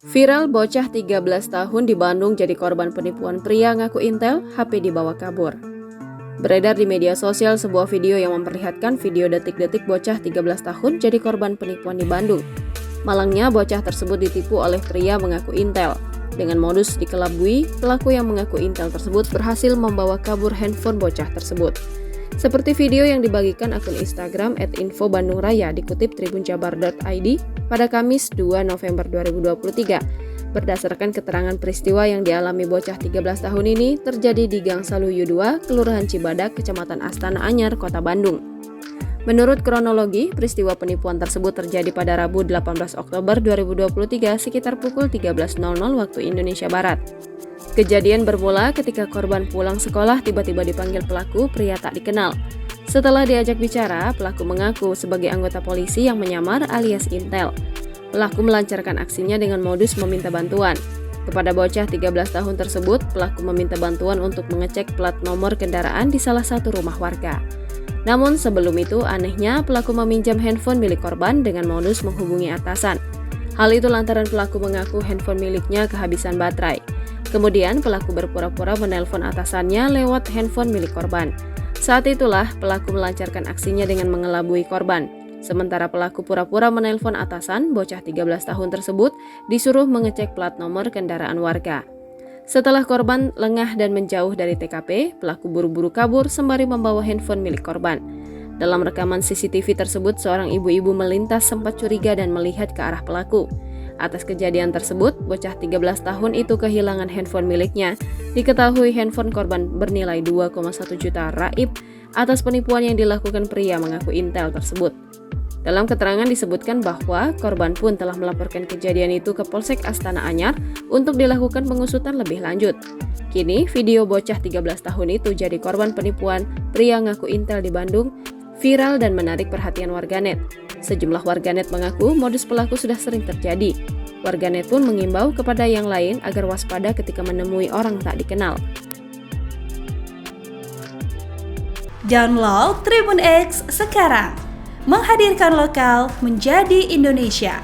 Viral bocah 13 tahun di Bandung jadi korban penipuan pria ngaku Intel, HP dibawa kabur. Beredar di media sosial sebuah video yang memperlihatkan video detik-detik bocah 13 tahun jadi korban penipuan di Bandung. Malangnya bocah tersebut ditipu oleh pria mengaku Intel. Dengan modus dikelabui, pelaku yang mengaku Intel tersebut berhasil membawa kabur handphone bocah tersebut. Seperti video yang dibagikan akun Instagram @info_bandung_raya dikutip tribunjabar.id pada Kamis 2 November 2023. Berdasarkan keterangan peristiwa yang dialami bocah 13 tahun ini terjadi di Gang Saluyu 2, Kelurahan Cibadak, Kecamatan Astana Anyar, Kota Bandung. Menurut kronologi, peristiwa penipuan tersebut terjadi pada Rabu 18 Oktober 2023 sekitar pukul 13.00 waktu Indonesia Barat. Kejadian bermula ketika korban pulang sekolah tiba-tiba dipanggil pelaku pria tak dikenal. Setelah diajak bicara, pelaku mengaku sebagai anggota polisi yang menyamar alias Intel. Pelaku melancarkan aksinya dengan modus meminta bantuan. Kepada bocah 13 tahun tersebut, pelaku meminta bantuan untuk mengecek plat nomor kendaraan di salah satu rumah warga. Namun sebelum itu, anehnya pelaku meminjam handphone milik korban dengan modus menghubungi atasan. Hal itu lantaran pelaku mengaku handphone miliknya kehabisan baterai. Kemudian pelaku berpura-pura menelpon atasannya lewat handphone milik korban. Saat itulah pelaku melancarkan aksinya dengan mengelabui korban. Sementara pelaku pura-pura menelpon atasan, bocah 13 tahun tersebut disuruh mengecek plat nomor kendaraan warga. Setelah korban lengah dan menjauh dari TKP, pelaku buru-buru kabur sembari membawa handphone milik korban. Dalam rekaman CCTV tersebut, seorang ibu-ibu melintas sempat curiga dan melihat ke arah pelaku. Atas kejadian tersebut, bocah 13 tahun itu kehilangan handphone miliknya. Diketahui handphone korban bernilai 2,1 juta raib atas penipuan yang dilakukan pria mengaku Intel tersebut. Dalam keterangan disebutkan bahwa korban pun telah melaporkan kejadian itu ke Polsek Astana Anyar untuk dilakukan pengusutan lebih lanjut. Kini, video bocah 13 tahun itu jadi korban penipuan pria ngaku Intel di Bandung viral dan menarik perhatian warganet. Sejumlah warganet mengaku modus pelaku sudah sering terjadi. Warganet pun mengimbau kepada yang lain agar waspada ketika menemui orang tak dikenal. Download Tribun X sekarang, menghadirkan lokal menjadi Indonesia.